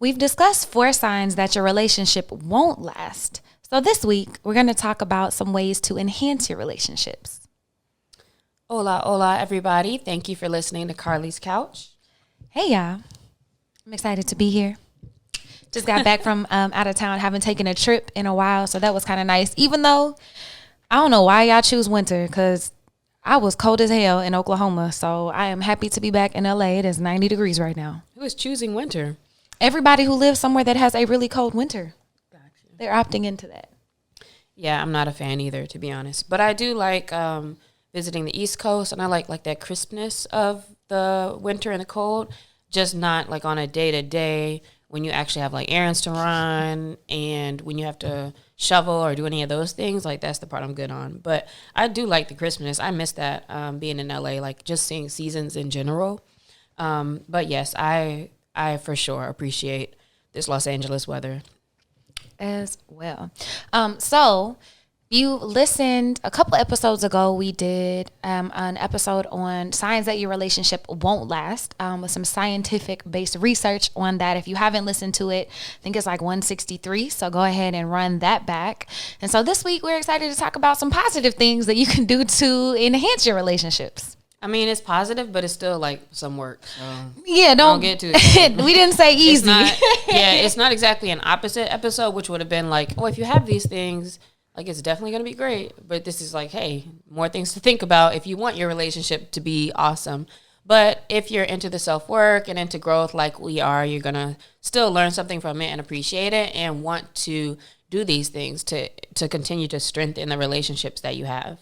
We've discussed 4 signs that your relationship won't last. So this week, we're going to talk about some ways to enhance your relationships. Hola, hola, everybody. Thank you for listening to Carlie's Couch. Hey, y'all. I'm excited to be here. Just got back from out of town, haven't taken a trip in a while, so that was kind of nice. Even though, I don't know why y'all choose winter, because I was cold as hell in Oklahoma, so I am happy to be back in LA. It is 90 degrees right now. Who is choosing winter? Everybody who lives somewhere that has a really cold winter. Gotcha. They're opting into that. Yeah, I'm not a fan either, to be honest. But I do like visiting the East Coast, and I like that crispness of the winter and the cold, just not like on a day-to-day when you actually have like errands to run and when you have to shovel or do any of those things. Like, that's the part I'm good on. But I do like the crispness. I miss that being in LA, like just seeing seasons in general. But yes, I for sure appreciate this Los Angeles weather as well. So you listened a couple episodes ago, we did an episode on signs that your relationship won't last, with some scientific based research on that. If you haven't listened to it, I think it's like 163. So go ahead and run that back. And so this week we're excited to talk about some positive things that you can do to enhance your relationships. I mean, it's positive, but it's still like some work. So yeah, don't get too excited. We didn't say easy. It's not exactly an opposite episode, which would have been like, oh, if you have these things, like, it's definitely going to be great. But this is like, hey, more things to think about if you want your relationship to be awesome. But if you're into the self-work and into growth like we are, you're going to still learn something from it and appreciate it and want to do these things to continue to strengthen the relationships that you have.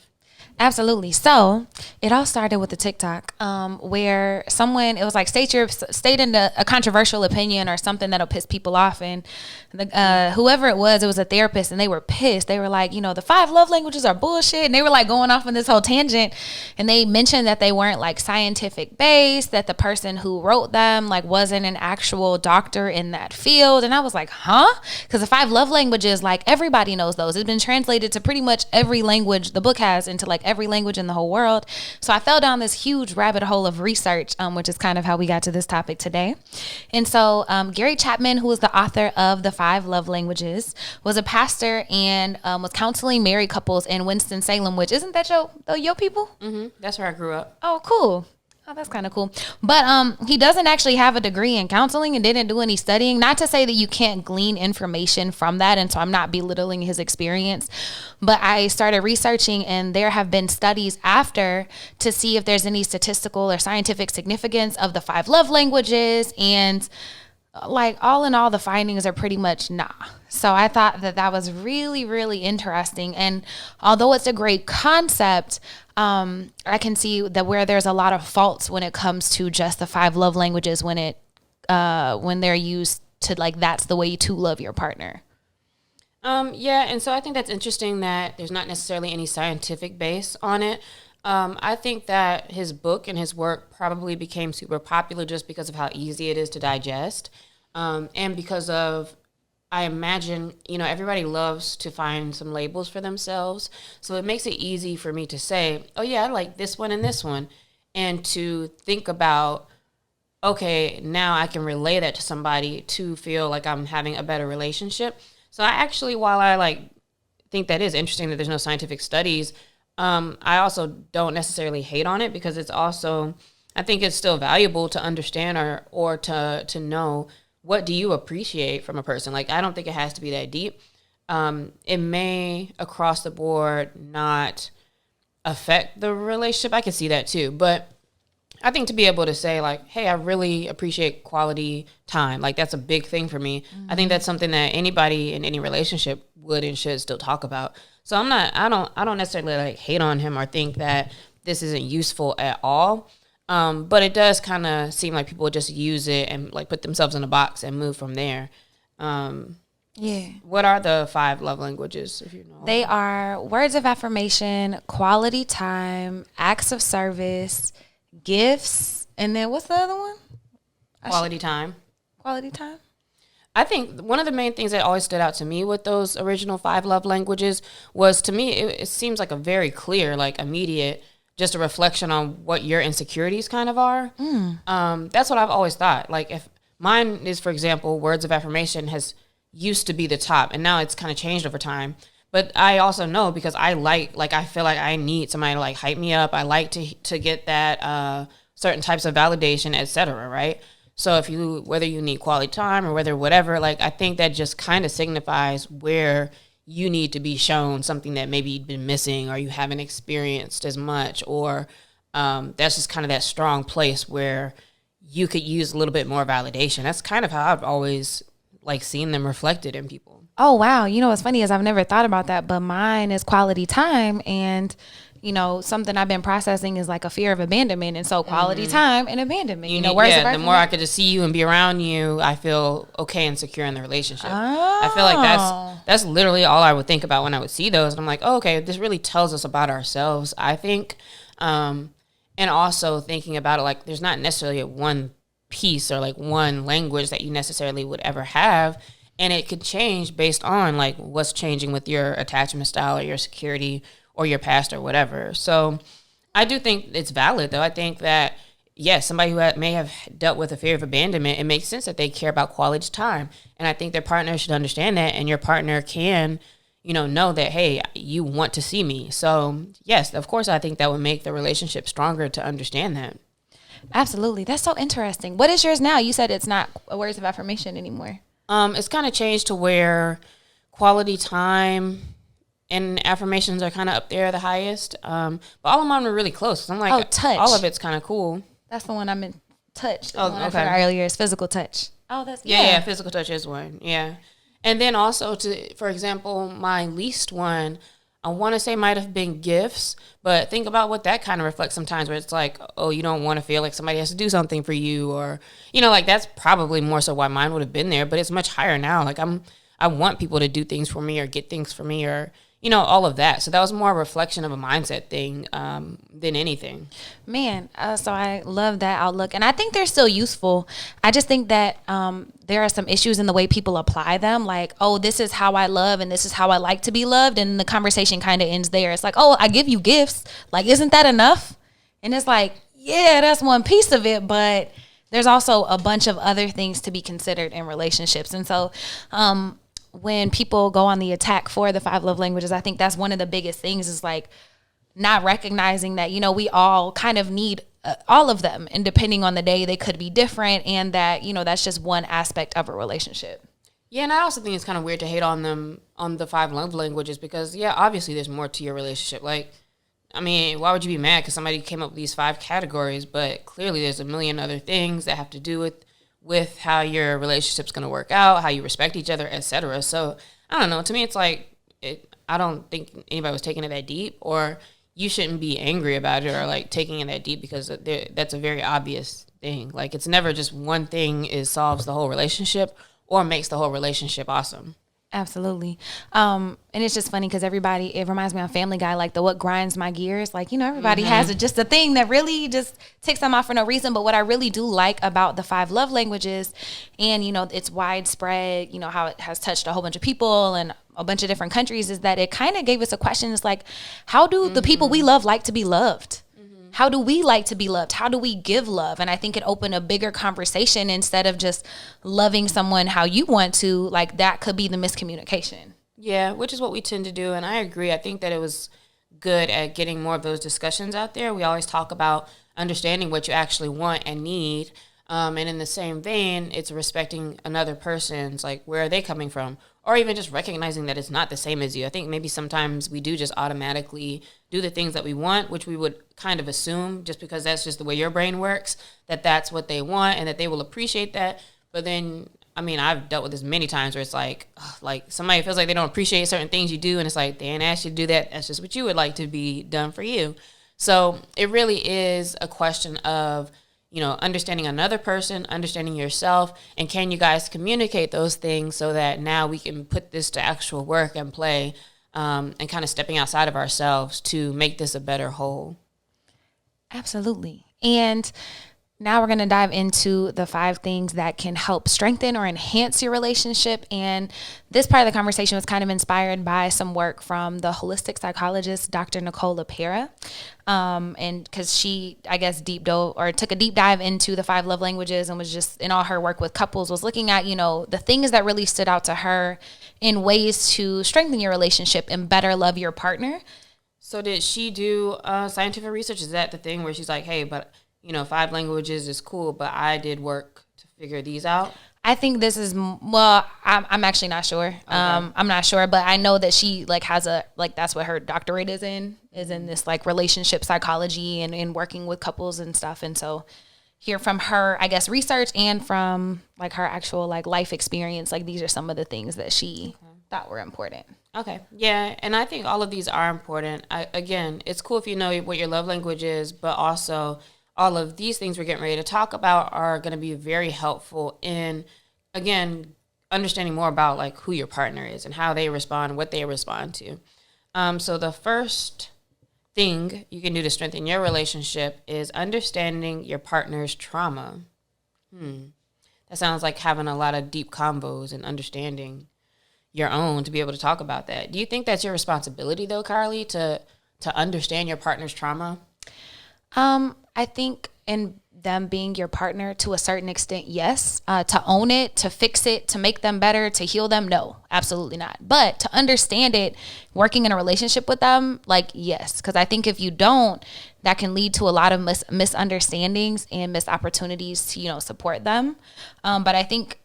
Absolutely. So it all started with a TikTok where someone, it was like, state a controversial opinion or something that'll piss people off. And whoever it was a therapist, and they were pissed. They were like, the 5 love languages are bullshit. And they were like going off on this whole tangent. And they mentioned that they weren't like scientific based, that the person who wrote them like wasn't an actual doctor in that field. And I was like, huh? Because the 5 love languages, like, everybody knows those. It's been translated to pretty much every language the book has, into like every language in the whole world. So I fell down this huge rabbit hole of research, which is kind of how we got to this topic today. And so Gary Chapman, who is the author of the 5 love languages, was a pastor and was counseling married couples in Winston-Salem, which isn't that your people? Mm-hmm. That's where I grew up. Oh, cool. Oh, that's kind of cool. But he doesn't actually have a degree in counseling and didn't do any studying. Not to say that you can't glean information from that. And so I'm not belittling his experience. But I started researching, and there have been studies after to see if there's any statistical or scientific significance of the 5 love languages. And like, all in all, the findings are pretty much nah. So I thought that was really, really interesting. And although it's a great concept, I can see that where there's a lot of faults when it comes to just the 5 love languages when they're used to, like, that's the way to love your partner. Yeah, and so I think that's interesting that there's not necessarily any scientific base on it. I think that his book and his work probably became super popular just because of how easy it is to digest, and because of, I imagine, everybody loves to find some labels for themselves. So it makes it easy for me to say, oh, yeah, I like this one and this one. And to think about, okay, now I can relay that to somebody to feel like I'm having a better relationship. So I actually, while I think that is interesting that there's no scientific studies, I also don't necessarily hate on it, because it's also, I think it's still valuable to understand or to know, what do you appreciate from a person? Like, I don't think it has to be that deep. It may, across the board, not affect the relationship. I can see that too. But I think to be able to say, like, hey, I really appreciate quality time. Like, that's a big thing for me. Mm-hmm. I think that's something that anybody in any relationship would and should still talk about. So I don't necessarily like hate on him or think that this isn't useful at all. But it does kind of seem like people just use it and like put themselves in a box and move from there. Yeah. What are the 5 love languages, if you know? They are words of affirmation, quality time, acts of service, gifts, and then what's the other one? Quality time. Quality time. I think one of the main things that always stood out to me with those original 5 love languages was, to me, it seems like a very clear, like, immediate, just a reflection on what your insecurities kind of are. That's what I've always thought. Like, if mine is, for example, words of affirmation has used to be the top, and now it's kind of changed over time. But I also know, because I I feel like I need somebody to like hype me up. I like to get that certain types of validation, etc. Right? So whether you need quality time or whatever, like I think that just kind of signifies where you need to be shown something that maybe you've been missing or you haven't experienced as much, or that's just kind of that strong place where you could use a little bit more validation. That's kind of how I've always like seen them reflected in people. Oh, wow. You know, what's funny is I've never thought about that, but mine is quality time. And, you know, something I've been processing is like a fear of abandonment. And so quality time and abandonment, the more I could just see you and be around you, I feel okay and secure in the relationship. I feel like that's literally all I would think about when I would see those. And I'm like, oh, okay, this really tells us about ourselves, I think. And also thinking about it, like there's not necessarily a one piece or like one language that you necessarily would ever have. And it could change based on like what's changing with your attachment style or your security or your past or whatever. So I do think it's valid, though. I think that, yes, somebody who may have dealt with a fear of abandonment, it makes sense that they care about quality time. And I think their partner should understand that, and your partner can, know that, hey, you want to see me. So yes, of course, I think that would make the relationship stronger to understand that. Absolutely. That's so interesting. What is yours now? You said it's not words of affirmation anymore. It's kind of changed to where quality time and affirmations are kind of up there the highest. But all of mine were really close. I'm like, touch. All of it's kind of cool. That's the one I'm in. Touch. Oh, okay. I forgot earlier is physical touch. Oh, that's yeah. Physical touch is one. Yeah, and then also for example, my least one, I want to say might have been gifts, but think about what that kind of reflects sometimes, where it's like, oh, you don't want to feel like somebody has to do something for you, or, like that's probably more so why mine would have been there, but it's much higher now. Like I want people to do things for me or get things for me, or, all of that. So that was more a reflection of a mindset thing than anything. Man, so I love that outlook. And I think they're still useful. I just think that there are some issues in the way people apply them. Like, oh, this is how I love and this is how I like to be loved. And the conversation kind of ends there. It's like, oh, I give you gifts. Like, isn't that enough? And it's like, yeah, that's one piece of it. But there's also a bunch of other things to be considered in relationships. And so when people go on the attack for the 5 love languages, I think that's one of the biggest things is like not recognizing that, we all kind of need all of them, and depending on the day, they could be different, and that, that's just one aspect of a relationship. Yeah, and I also think it's kind of weird to hate on them on the 5 love languages because, yeah, obviously there's more to your relationship. Like, I mean, why would you be mad because somebody came up with these 5 categories, but clearly there's a million other things that have to do with how your relationship's going to work out, how you respect each other, etc. So, I don't know. To me, it's like, I don't think anybody was taking it that deep, or you shouldn't be angry about it or, like, taking it that deep because that's a very obvious thing. Like, it's never just one thing solves the whole relationship or makes the whole relationship awesome. Absolutely. And it's just funny because it reminds me of Family Guy, like the what grinds my gears. Like, everybody has just a thing that really just ticks them off for no reason. But what I really do like about the 5 love languages and, it's widespread, how it has touched a whole bunch of people and a bunch of different countries is that it kind of gave us a question. It's like, how do the people we love like to be loved? How do we like to be loved? How do we give love? And I think it opened a bigger conversation instead of just loving someone how you want to. Like, that could be the miscommunication. Yeah, which is what we tend to do. And I agree. I think that it was good at getting more of those discussions out there. We always talk about understanding what you actually want and need. And in the same vein, it's respecting another person's, like, where are they coming from? Or even just recognizing that it's not the same as you. I think maybe sometimes we do just automatically do the things that we want, which we would kind of assume just because that's just the way your brain works, that that's what they want and that they will appreciate that. But then, I mean, I've dealt with this many times where it's like somebody feels like they don't appreciate certain things you do. And it's like, they ain't asked you to do that. That's just what you would like to be done for you. So it really is a question of, understanding another person, understanding yourself, and can you guys communicate those things so that now we can put this to actual work and play, and kind of stepping outside of ourselves to make this a better whole. Absolutely. And Now we're going to dive into the 5 things that can help strengthen or enhance your relationship. And this part of the conversation was kind of inspired by some work from the holistic psychologist, Dr. Nicole LaPera. And because she, I guess, took a deep dive into the 5 love languages and was just in all her work with couples was looking at, the things that really stood out to her in ways to strengthen your relationship and better love your partner. So did she do scientific research? Is that the thing where she's like, hey, but 5 languages is cool, but I did work to figure these out? I think this is, I'm actually not sure. Okay. I'm not sure, but I know that she has that's what her doctorate is in this relationship psychology and working with couples and stuff. And so hear from her, I guess, research and from her actual life experience. These are some of the things that she thought were important. Okay. Yeah. And I think all of these are important. Again, it's cool if you know what your love language is, but also all of these things we're getting ready to talk about are going to be very helpful in, again, understanding more about who your partner is and how they respond, what they respond to. So the first thing you can do to strengthen your relationship is understanding your partner's trauma. That sounds like having a lot of deep combos and understanding your own to be able to talk about that. Do you think that's your responsibility though, Carlie, to understand your partner's trauma? I think in them being your partner to a certain extent, yes. To own it, to fix it, to make them better, to heal them, no, absolutely not. But to understand it, working in a relationship with them, yes. Because I think if you don't, that can lead to a lot of misunderstandings and missed opportunities to, support them. But I think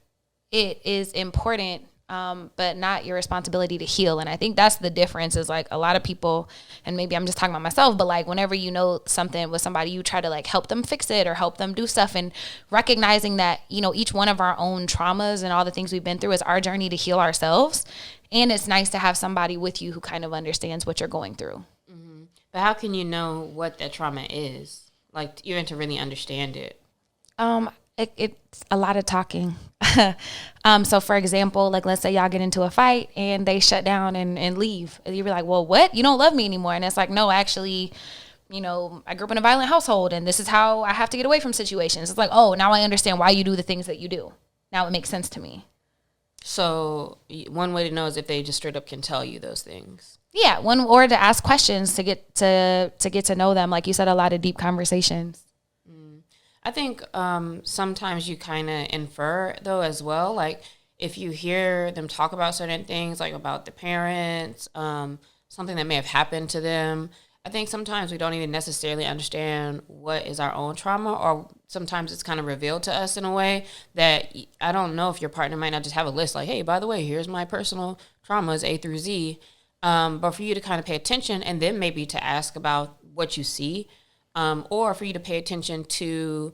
it is important, but not your responsibility to heal. And I think that's the difference is a lot of people, and maybe I'm just talking about myself, but whenever you know something with somebody, you try to help them fix it or help them do stuff, and recognizing that, each one of our own traumas and all the things we've been through is our journey to heal ourselves. And it's nice to have somebody with you who kind of understands what you're going through. Mm-hmm. But how can you know what that trauma is? Even to really understand it? It's a lot of talking. So for example, let's say y'all get into a fight and they shut down and leave. And you're like, well, what? You don't love me anymore. And it's no, actually, I grew up in a violent household and this is how I have to get away from situations. It's oh, now I understand why you do the things that you do. Now it makes sense to me. So one way to know is if they just straight up can tell you those things. Yeah. Or to ask questions to get to know them. Like you said, a lot of deep conversations. I think sometimes you kind of infer, though, as well. If you hear them talk about certain things, about the parents, something that may have happened to them, I think sometimes we don't even necessarily understand what is our own trauma, or sometimes it's kind of revealed to us in a way that I don't know if your partner might not just have a list hey, by the way, here's my personal traumas A through Z. But for you to kind of pay attention and then maybe to ask about what you see. Or for you to pay attention to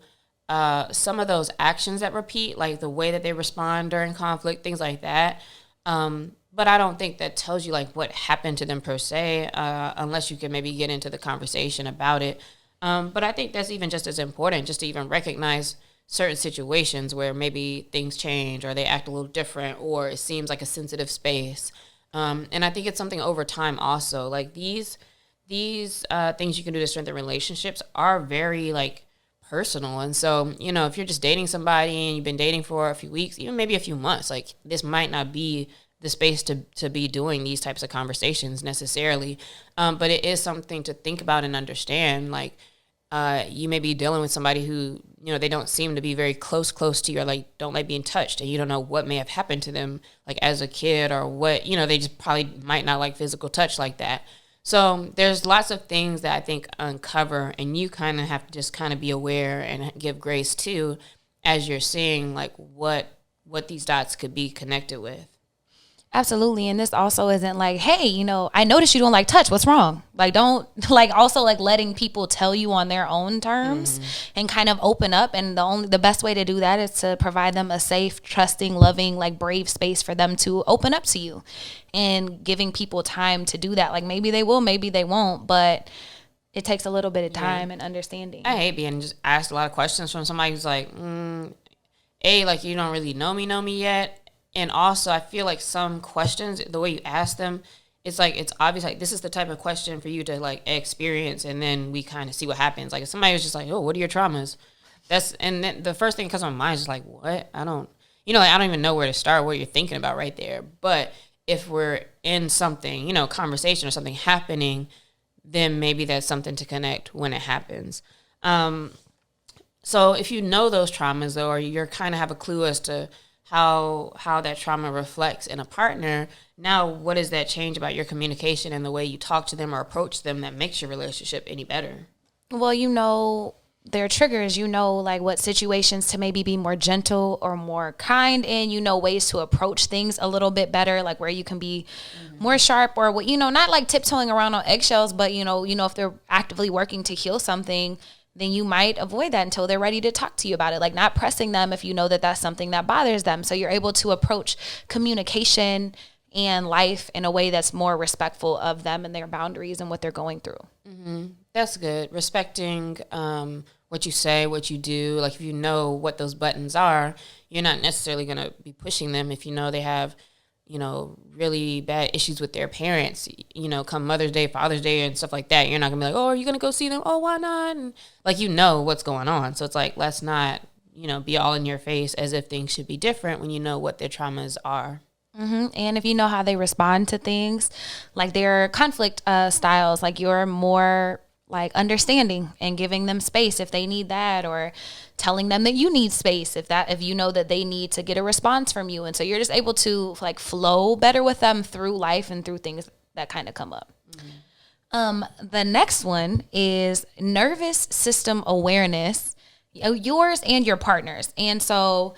some of those actions that repeat, the way that they respond during conflict, things like that. But I don't think that tells you what happened to them per se, unless you can maybe get into the conversation about it. But I think that's even just as important, just to even recognize certain situations where maybe things change or they act a little different or it seems like a sensitive space. And I think it's something over time also. These things you can do to strengthen relationships are very personal. And so, if you're just dating somebody and you've been dating for a few weeks, even maybe a few months, this might not be the space to be doing these types of conversations necessarily. But it is something to think about and understand. You may be dealing with somebody who, they don't seem to be very close to you, or don't like being touched, and you don't know what may have happened to them as a kid, or what, they just probably might not like physical touch like that. So there's lots of things that I think uncover, and you kind of have to just kind of be aware and give grace to as you're seeing what these dots could be connected with. Absolutely. And this also isn't hey, I noticed you don't like touch. What's wrong? Don't also letting people tell you on their own terms and kind of open up. And the best way to do that is to provide them a safe, trusting, loving, brave space for them to open up to you, and giving people time to do that. Maybe they will, maybe they won't, but it takes a little bit of time and understanding. I hate being just asked a lot of questions from somebody who's you don't really know me yet. And also, I feel some questions, the way you ask them, it's it's obvious, this is the type of question for you to experience, and then we kind of see what happens. If somebody was just oh, what are your traumas? And then the first thing that comes to my mind is like, what? I don't even know where to start, what you're thinking about right there. But if we're in something, conversation or something happening, then maybe that's something to connect when it happens. So if you know those traumas, though, or you're kind of have a clue as to how that trauma reflects in a partner, now what does that change about your communication and the way you talk to them or approach them that makes your relationship any better? Well, their triggers, like what situations to maybe be more gentle or more kind in, ways to approach things a little bit better, like where you can be more sharp or what, not like tiptoeing around on eggshells, but if they're actively working to heal something, then you might avoid that until they're ready to talk to you about it, like not pressing them if you know that that's something that bothers them. So you're able to approach communication and life in a way that's more respectful of them and their boundaries and what they're going through. Mm-hmm. That's good. Respecting what you say, what you do. Like if you know what those buttons are, you're not necessarily going to be pushing them if you know they have, really bad issues with their parents, come Mother's Day, Father's Day and stuff like that. You're not going to be like, oh, are you going to go see them? Oh, why not? And like, what's going on. So it's like, let's not, be all in your face as if things should be different when you know what their traumas are. Mm-hmm. And if you know how they respond to things, like their conflict styles, like you're more like understanding and giving them space if they need that, or telling them that you need space if you know that they need to get a response from you. And so you're just able to like flow better with them through life and through things that kind of come up. Mm-hmm. The next one is nervous system awareness, yours and your partner's. And so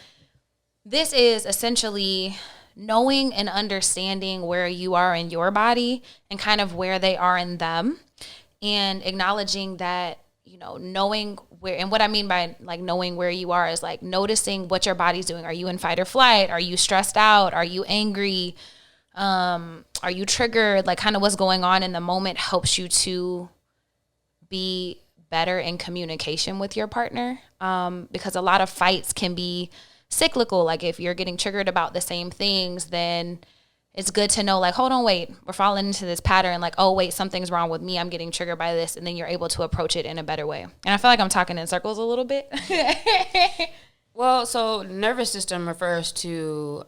this is essentially knowing and understanding where you are in your body and kind of where they are in them, and acknowledging that, knowing where, and what I mean by like knowing where you are is like noticing what your body's doing. Are you in fight or flight? Are you stressed out? Are you angry? Are you triggered? Like kind of what's going on in the moment helps you to be better in communication with your partner. Because a lot of fights can be cyclical. Like if you're getting triggered about the same things, then it's good to know, like, hold on, wait, we're falling into this pattern. Like, oh, wait, something's wrong with me. I'm getting triggered by this. And then you're able to approach it in a better way. And I feel like I'm talking in circles a little bit. Well, so nervous system refers to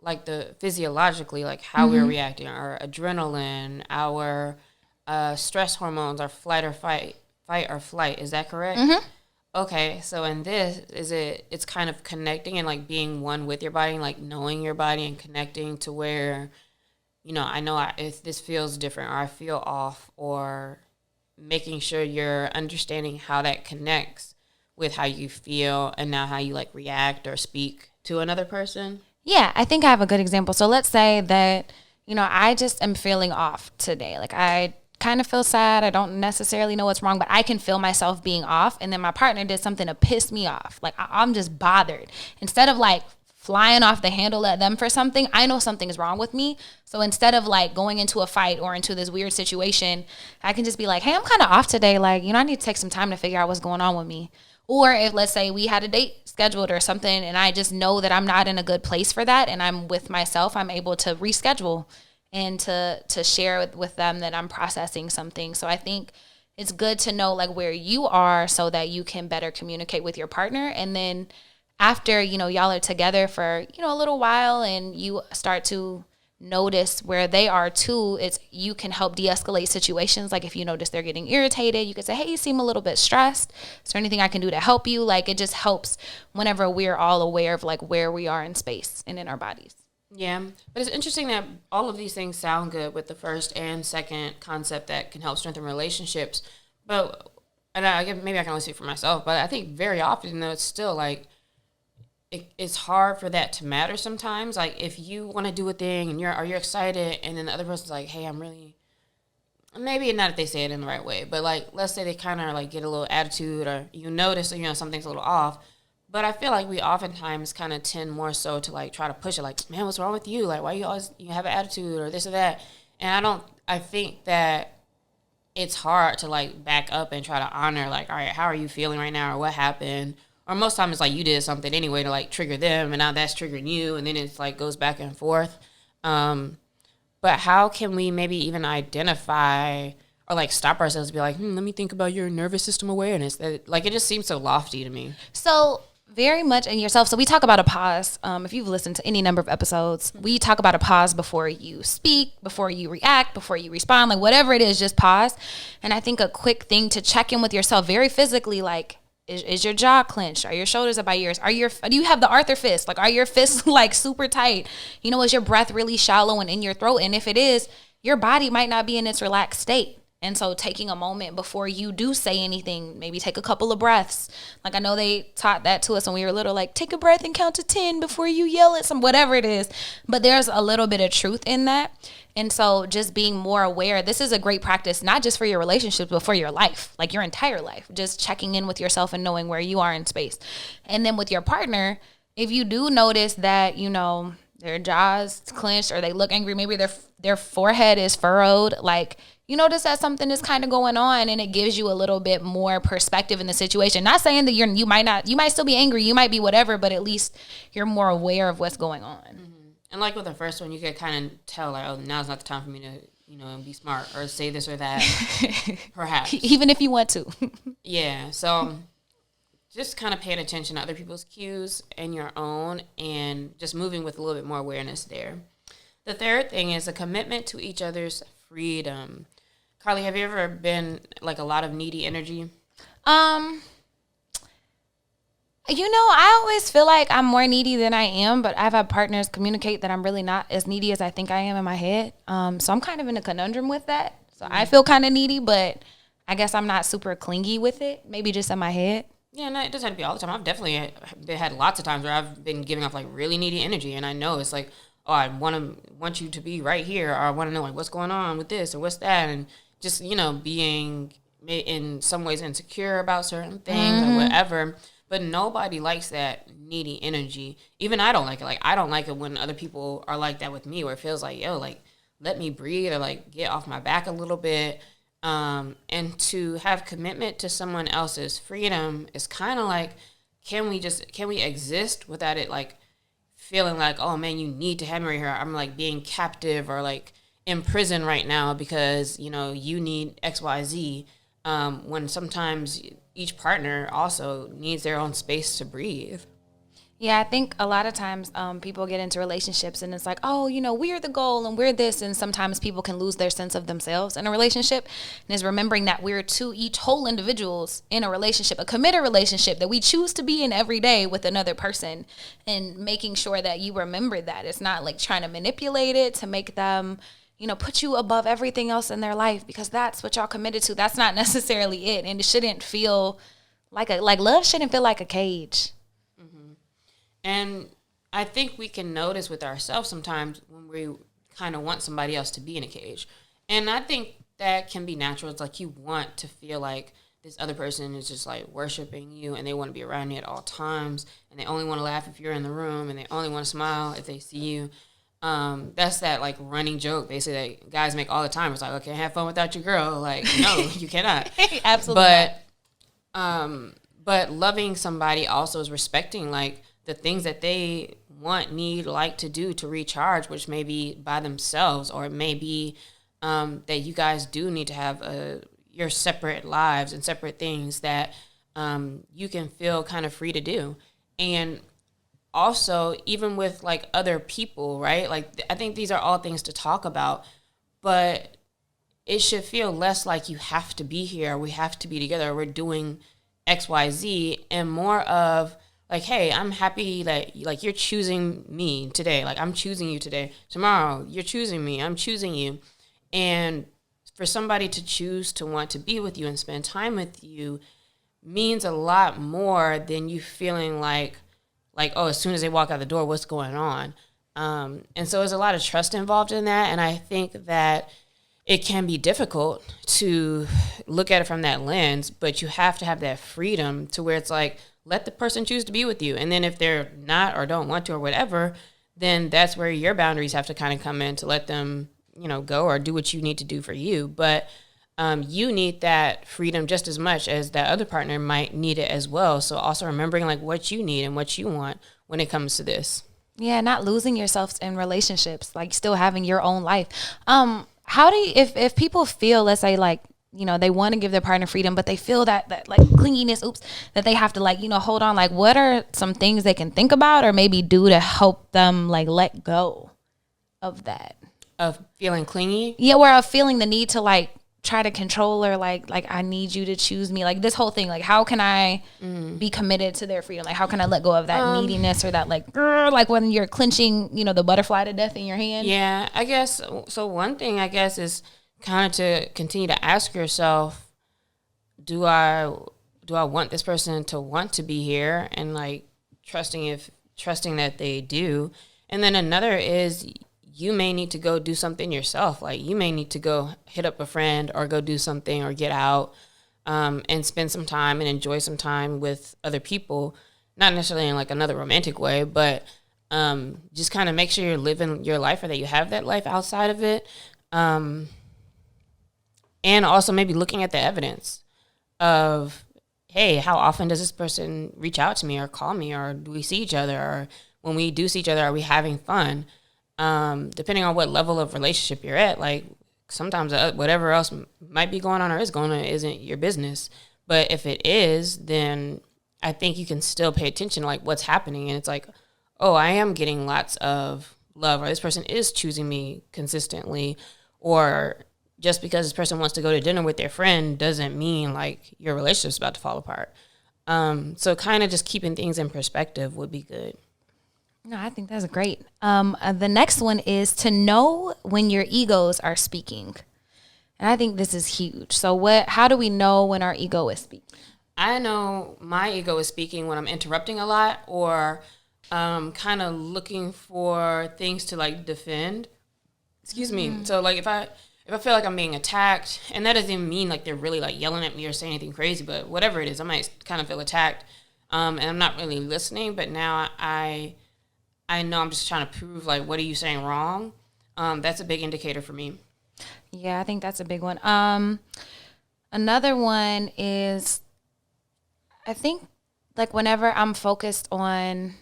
like the physiologically, like how we're reacting, our adrenaline, our stress hormones, our fight or flight. Is that correct? Mm-hmm. Okay, so in this, it's kind of connecting and like being one with your body, like knowing your body and connecting to where, I know if this feels different or I feel off, or making sure you're understanding how that connects with how you feel and now how you like react or speak to another person. Yeah, I think I have a good example. So let's say that, I just am feeling off today. Like I kind of feel sad. I don't necessarily know what's wrong, but I can feel myself being off. And then my partner did something to piss me off. Like I'm just bothered. Instead of like flying off the handle at them for something, I know something is wrong with me. So instead of like going into a fight or into this weird situation, I can just be like, hey, I'm kind of off today. Like, I need to take some time to figure out what's going on with me. Or if, let's say we had a date scheduled or something, and I just know that I'm not in a good place for that, and I'm with myself, I'm able to reschedule and to share with them that I'm processing something. So I think it's good to know like where you are so that you can better communicate with your partner. And then after, y'all are together for, a little while and you start to notice where they are too, you can help de-escalate situations. Like if you notice they're getting irritated, you could say, hey, you seem a little bit stressed. Is there anything I can do to help you? Like it just helps whenever we're all aware of like where we are in space and in our bodies. Yeah, but it's interesting that all of these things sound good with the first and second concept that can help strengthen relationships. But, and maybe I can only speak for myself, but I think very often, though, it's still like, it's hard for that to matter sometimes. Like, if you want to do a thing and you're excited, and then the other person's like, hey, I'm really, maybe not if they say it in the right way, but like, let's say they kind of like get a little attitude, or you notice, something's a little off. But I feel like we oftentimes kind of tend more so to like try to push it, like, man, what's wrong with you? Like, why you have an attitude or this or that? And I think that it's hard to like back up and try to honor like, all right, how are you feeling right now, or what happened? Or most times it's like you did something anyway to like trigger them, and now that's triggering you, and then it's like goes back and forth. But how can we maybe even identify or like stop ourselves and be like, let me think about your nervous system awareness. Like, it just seems so lofty to me. So very much in yourself. So we talk about a pause. If you've listened to any number of episodes, we talk about a pause before you speak, before you react, before you respond, like whatever it is, just pause. And I think a quick thing to check in with yourself very physically, like, is your jaw clenched? Are your shoulders up by yours? Do you have the Arthur fist? Like, are your fists like super tight? You know, is your breath really shallow and in your throat? And if it is, your body might not be in its relaxed state. And so taking a moment before you do say anything, maybe take a couple of breaths. Like, I know they taught that to us when we were little, like, take a breath and count to 10 before you yell at whatever it is. But there's a little bit of truth in that. And so just being more aware, this is a great practice, not just for your relationships, but for your life, like your entire life, just checking in with yourself and knowing where you are in space. And then with your partner, if you do notice that, you know, their jaws clenched or they look angry, maybe their forehead is furrowed, like, you notice that something is kind of going on, and it gives you a little bit more perspective in the situation. Not saying that you might still be angry, you might be whatever, but at least you're more aware of what's going on. Mm-hmm. And like with the first one, you could kind of tell, like, oh, now's not the time for me to, you know, be smart or say this or that, perhaps. Even if you want to. Yeah, so just kind of paying attention to other people's cues and your own, and just moving with a little bit more awareness there. The third thing is a commitment to each other's freedom. Carlie, have you ever been like a lot of needy energy? You know, I always feel like I'm more needy than I am, but I've had partners communicate that I'm really not as needy as I think I am in my head. So I'm kind of in a conundrum with that. So I feel kind of needy, but I guess I'm not super clingy with it. Maybe just in my head. Yeah, no, it doesn't have to be all the time. I've definitely had lots of times where I've been giving off like really needy energy, and I know it's like, oh, I want you to be right here, or I want to know like what's going on with this or what's that, and just, you know, being in some ways insecure about certain things or whatever. But nobody likes that needy energy. Even I don't like it. Like, I don't like it when other people are like that with me, where it feels like, yo, like, let me breathe, or like get off my back a little bit. And to have commitment to someone else's freedom is kind of like, can we exist without it, like, feeling like, oh man, you need to have me right here. I'm like being captive or like in prison right now because, you know, you need XYZ. When sometimes each partner also needs their own space to breathe. Yeah, I think a lot of times people get into relationships and it's like, oh, you know, we're the goal and we're this. And sometimes people can lose their sense of themselves in a relationship. And it's remembering that we're each whole individuals in a relationship, a committed relationship that we choose to be in every day with another person, and making sure that you remember that. It's not like trying to manipulate it to make them, you know, put you above everything else in their life because that's what y'all committed to. That's not necessarily it. And it shouldn't feel like love shouldn't feel like a cage. And I think we can notice with ourselves sometimes when we kind of want somebody else to be in a cage. And I think that can be natural. It's like you want to feel like this other person is just like worshiping you and they want to be around you at all times. And they only want to laugh if you're in the room, and they only want to smile if they see you. That's that like running joke basically that guys make all the time. It's like, okay, have fun without your girl. Like, no, you cannot. Absolutely. But loving somebody also is respecting like the things that they want, need, like to do to recharge, which may be by themselves, or it may be that you guys do need to have your separate lives and separate things that you can feel kind of free to do. And also, even with like other people, right? Like, I think these are all things to talk about, but it should feel less like you have to be here, we have to be together, we're doing XYZ, and more of like, hey, I'm happy that like you're choosing me today. Like, I'm choosing you today. Tomorrow, you're choosing me. I'm choosing you. And for somebody to choose to want to be with you and spend time with you means a lot more than you feeling like, oh, as soon as they walk out the door, what's going on? And so there's a lot of trust involved in that. And I think that it can be difficult to look at it from that lens, but you have to have that freedom to where it's like, let the person choose to be with you. And then if they're not or don't want to or whatever, then that's where your boundaries have to kind of come in to let them, you know, go or do what you need to do for you. But you need that freedom just as much as that other partner might need it as well. So also remembering like what you need and what you want when it comes to this. Yeah, not losing yourself in relationships, like still having your own life. How do you, if people feel, let's say like they want to give their partner freedom, but they feel that like clinginess, that they have to like, hold on. Like, what are some things they can think about or maybe do to help them like let go of that? Of feeling clingy? Yeah, where of feeling the need to like try to control or like I need you to choose me. Like this whole thing, like how can I be committed to their freedom? Like how can I let go of that neediness or that like when you're clenching, the butterfly to death in your hand? Yeah, I guess. So one thing I guess is kind of to continue to ask yourself, do I want this person to want to be here, and like trusting that they do. And then another is you may need to go do something yourself. Like you may need to go hit up a friend or go do something or get out and spend some time and enjoy some time with other people. Not necessarily in like another romantic way, but just kind of make sure you're living your life or that you have that life outside of it. And also maybe looking at the evidence of, hey, how often does this person reach out to me or call me, or do we see each other, or when we do see each other, are we having fun? Depending on what level of relationship you're at, like sometimes whatever else might be going on or is going on isn't your business. But if it is, then I think you can still pay attention to like what's happening. And it's like, oh, I am getting lots of love, or this person is choosing me consistently, or just because this person wants to go to dinner with their friend doesn't mean like your relationship's about to fall apart. So kind of just keeping things in perspective would be good. No, I think that's great. The next one is to know when your egos are speaking. And I think this is huge. So how do we know when our ego is speaking? I know my ego is speaking when I'm interrupting a lot, or kind of looking for things to like defend. Excuse me. So like if I feel like I'm being attacked, and that doesn't even mean like they're really like yelling at me or saying anything crazy, but whatever it is, I might kind of feel attacked, and I'm not really listening. But now I know I'm just trying to prove like, what are you saying wrong? That's a big indicator for me. Yeah, I think that's a big one. Another one is, I think like whenever I'm focused on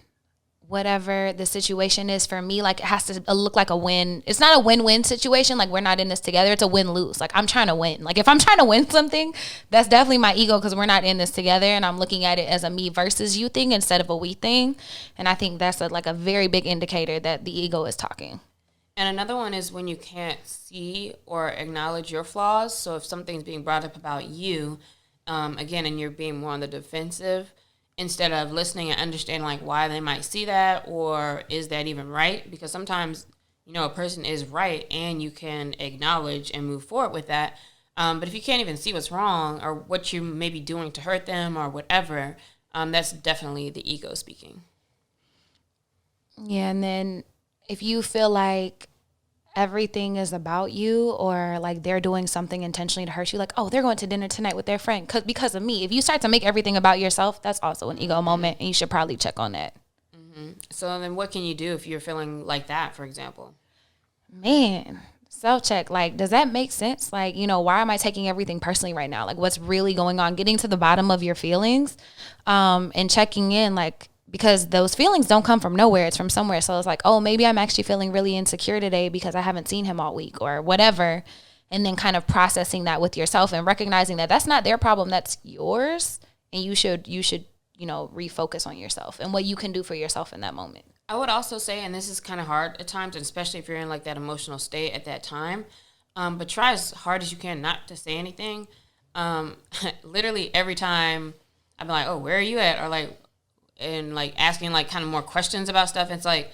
whatever the situation is for me, like it has to look like a win. It's not a win-win situation. Like we're not in this together. It's a win-lose. Like I'm trying to win. Like if I'm trying to win something, that's definitely my ego because we're not in this together, and I'm looking at it as a me versus you thing instead of a we thing. And I think that's like a very big indicator that the ego is talking. And another one is when you can't see or acknowledge your flaws. So if something's being brought up about you, again, and you're being more on the defensive, instead of listening and understanding like why they might see that, or is that even right? Because sometimes, a person is right and you can acknowledge and move forward with that. But if you can't even see what's wrong or what you may be doing to hurt them or whatever, that's definitely the ego speaking. Yeah, and then if you feel like everything is about you, or like they're doing something intentionally to hurt you, like, oh, they're going to dinner tonight with their friend because of me. If you start to make everything about yourself, that's also an ego moment, and you should probably check on that. Mm-hmm. So then what can you do if you're feeling like that, for example? Man, self-check. Like, does that make sense? Like, why am I taking everything personally right now? Like, what's really going on? Getting to the bottom of your feelings, and checking in, like, because those feelings don't come from nowhere. It's from somewhere. So it's like, oh, maybe I'm actually feeling really insecure today because I haven't seen him all week or whatever. And then kind of processing that with yourself and recognizing that that's not their problem. That's yours. And you should, refocus on yourself and what you can do for yourself in that moment. I would also say, and this is kind of hard at times, and especially if you're in like that emotional state at that time, but try as hard as you can not to say anything. Literally every time I've been like, oh, where are you at? Or like, and like asking like kind of more questions about stuff. It's like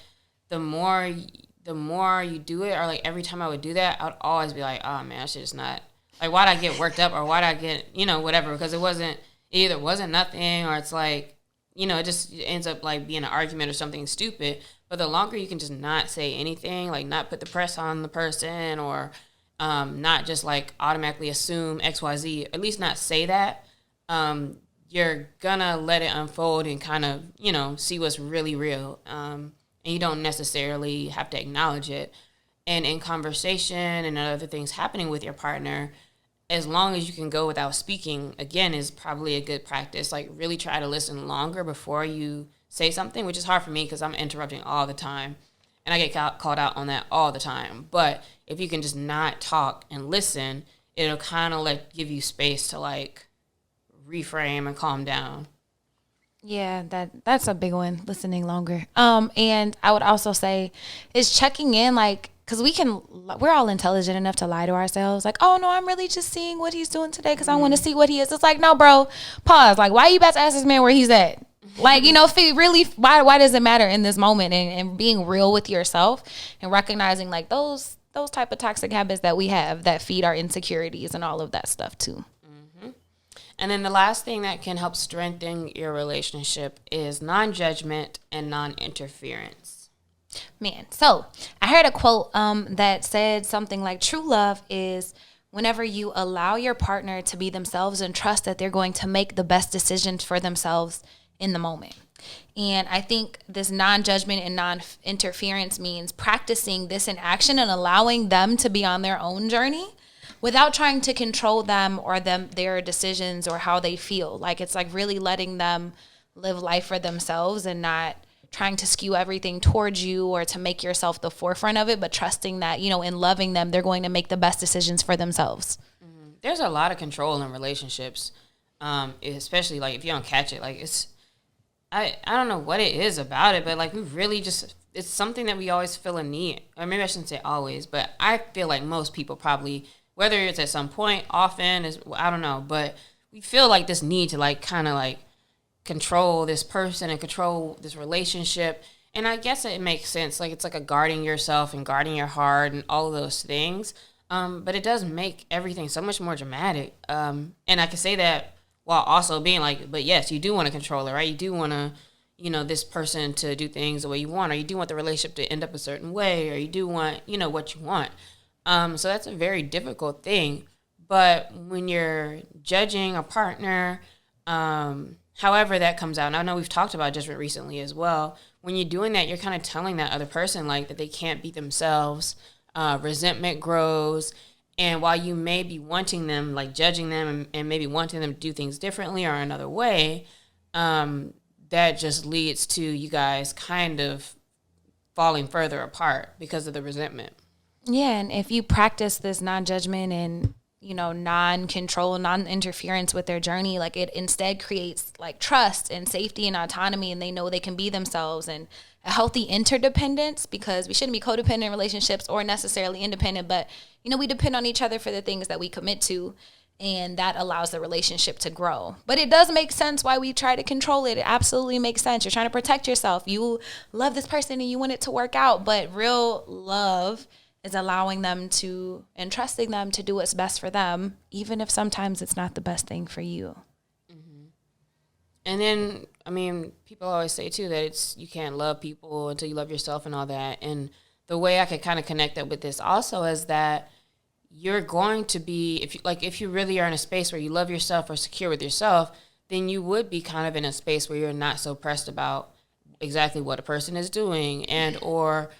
the more you do it, or like every time I would do that, I would always be like, oh man, I should just not, like, why'd I get worked up, or why'd I get, whatever, because it either wasn't nothing, or it's like, it just ends up like being an argument or something stupid. But the longer you can just not say anything, like not put the press on the person, or not just like automatically assume XYZ, at least not say that, you're gonna let it unfold and kind of, see what's really real. And you don't necessarily have to acknowledge it. And in conversation and other things happening with your partner, as long as you can go without speaking, again, is probably a good practice. Like really try to listen longer before you say something, which is hard for me because I'm interrupting all the time. And I get called out on that all the time. But if you can just not talk and listen, it'll kind of like give you space to like reframe and calm down. Yeah, that's a big one, listening longer. And I would also say is checking in, like, because we're all intelligent enough to lie to ourselves. Like, oh, no, I'm really just seeing what he's doing today because I want to see what he is. It's like, no, bro, pause. Like, why are you about to ask this man where he's at? Like, you know, really, why does it matter in this moment? And being real with yourself and recognizing, like, those type of toxic habits that we have that feed our insecurities and all of that stuff, too. And then the last thing that can help strengthen your relationship is non-judgment and non-interference. Man, so I heard a quote that said something like, true love is whenever you allow your partner to be themselves and trust that they're going to make the best decisions for themselves in the moment. And I think this non-judgment and non-interference means practicing this in action and allowing them to be on their own journey without trying to control them or their decisions or how they feel. Like, it's like really letting them live life for themselves and not trying to skew everything towards you or to make yourself the forefront of it, but trusting that, you know, in loving them, they're going to make the best decisions for themselves. Mm-hmm. There's a lot of control in relationships, especially like if you don't catch it. Like, I don't know what it is about it, but like we really just, it's something that we always feel a need. Or maybe I shouldn't say always, but I feel like most people probably, whether it's at some point, often, I don't know, but we feel like this need to like kind of like control this person and control this relationship. And I guess it makes sense. Like, it's like a guarding yourself and guarding your heart and all of those things. But it does make everything so much more dramatic. And I can say that while also being like, but yes, you do want to control it, right? You do want to, you know, this person to do things the way you want, or you do want the relationship to end up a certain way, or you do want, you know, what you want. So that's a very difficult thing. But when you're judging a partner, however that comes out, and I know we've talked about just recently as well, when you're doing that, you're kind of telling that other person like that they can't be themselves. Resentment grows. And while you may be wanting them, like judging them and maybe wanting them to do things differently or another way, that just leads to you guys kind of falling further apart because of the resentment. Yeah, and if you practice this non-judgment and, you know, non-control, non-interference with their journey, like it instead creates like trust and safety and autonomy, and they know they can be themselves, and a healthy interdependence, because we shouldn't be codependent relationships or necessarily independent, but, you know, we depend on each other for the things that we commit to, and that allows the relationship to grow. But it does make sense why we try to control it. It absolutely makes sense. You're trying to protect yourself. You love this person and you want it to work out, but real love is allowing them to and trusting them to do what's best for them, even if sometimes it's not the best thing for you. Mm-hmm. And then, I mean, people always say too that you can't love people until you love yourself and all that. And the way I could kind of connect that with this also is that you're going to be, if you really are in a space where you love yourself or secure with yourself, then you would be kind of in a space where you're not so pressed about exactly what a person is doing, and or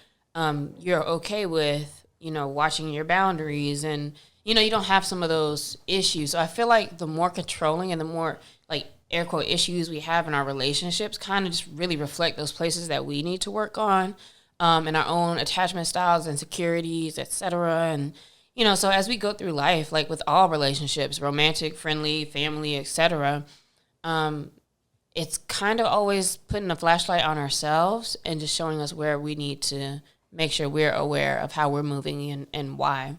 you're okay with, you know, watching your boundaries, and, you know, you don't have some of those issues. So I feel like the more controlling and the more, like, air quote issues we have in our relationships kind of just really reflect those places that we need to work on, in our own attachment styles, insecurities, etc. And, you know, so as we go through life, like with all relationships, romantic, friendly, family, etc., it's kind of always putting a flashlight on ourselves and just showing us where we need to make sure we're aware of how we're moving and why.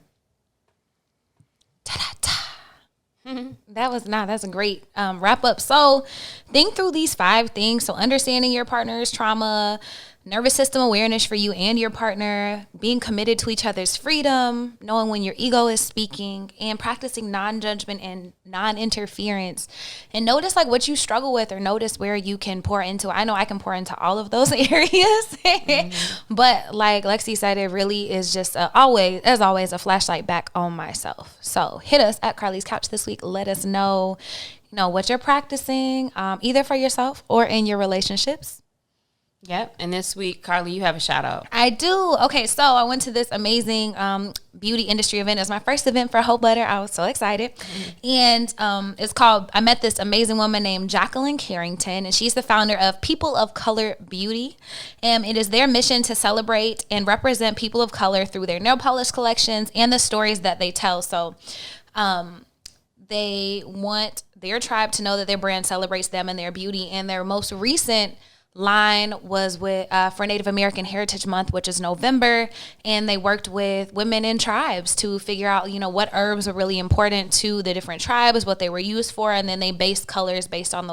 That's a great wrap up. So think through these 5 things. So understanding your partner's trauma, nervous system awareness for you and your partner, being committed to each other's freedom, knowing when your ego is speaking, and practicing non-judgment and non-interference. And notice like what you struggle with, or notice where you can pour into. I know I can pour into all of those areas, but like Lexi said, it really is just always a flashlight back on myself. So hit us at Carlie's Couch this week. Let us know, you know, what you're practicing, either for yourself or in your relationships. Yep. And this week, Carlie, you have a shout out. I do. Okay, so I went to this amazing beauty industry event. It was my first event for Hope Letter. I was so excited. And it's called, I met this amazing woman named Jacqueline Carrington, and she's the founder of People of Color Beauty. And it is their mission to celebrate and represent people of color through their nail polish collections and the stories that they tell. So They want their tribe to know that their brand celebrates them and their beauty. And their most recent line was with for Native American Heritage Month, which is November, and they worked with women in tribes to figure out, what herbs are really important to the different tribes, what they were used for, and then they based colors based on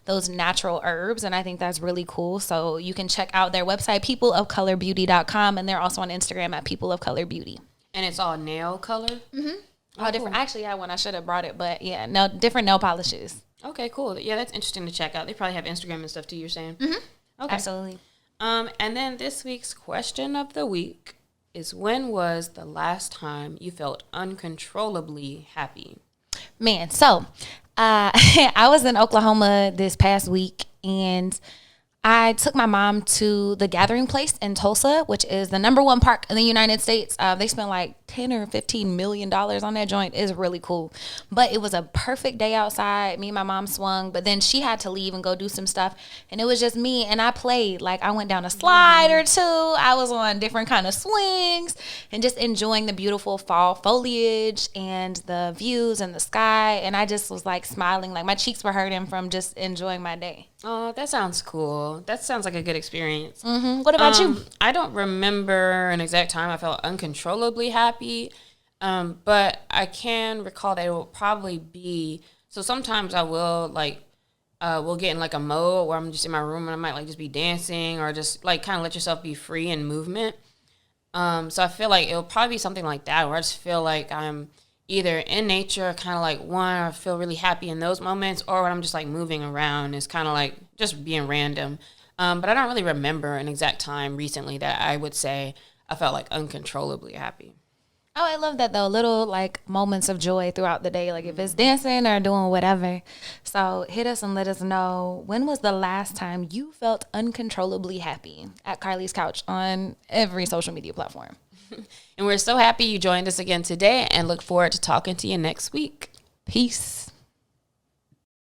those natural herbs. And I think that's really cool. So you can check out their website, peopleofcolorbeauty.com, and they're also on Instagram at peopleofcolorbeauty. And it's all nail color? Mm-hmm. All different. Cool. Actually, I had one. I should have brought it, but yeah, no different nail polishes. Okay, cool. Yeah, that's interesting to check out. They probably have Instagram and stuff too, you're saying? Mm-hmm. Okay. Absolutely. And then this week's question of the week is, when was the last time you felt uncontrollably happy? Man, so I was in Oklahoma this past week, and I took my mom to the Gathering Place in Tulsa, which is the number one park in the United States. They spent like $10 or $15 million on that joint. It's really cool. But it was a perfect day outside. Me and my mom swung, but then she had to leave and go do some stuff. And it was just me, and I played. Like, I went down a slide or two. I was on different kind of swings and just enjoying the beautiful fall foliage and the views and the sky. And I just was like smiling. Like, my cheeks were hurting from just enjoying my day. Oh, that sounds cool. That sounds like a good experience. Mm-hmm. What about you? I don't remember an exact time I felt uncontrollably happy, but I can recall that it will probably be, so sometimes I will we'll get in like a mode where I'm just in my room and I might like just be dancing or just like kind of let yourself be free in movement. So I feel like it'll probably be something like that, where I just feel like I'm either in nature, kind of like I feel really happy in those moments, or when I'm just like moving around, it's kind of like just being random. But I don't really remember an exact time recently that I would say I felt like uncontrollably happy. Oh, I love that though. Little like moments of joy throughout the day, like if it's dancing or doing whatever. So hit us and let us know, when was the last time you felt uncontrollably happy? At Carlie's Couch on every social media platform. And we're so happy you joined us again today, and look forward to talking to you next week. Peace.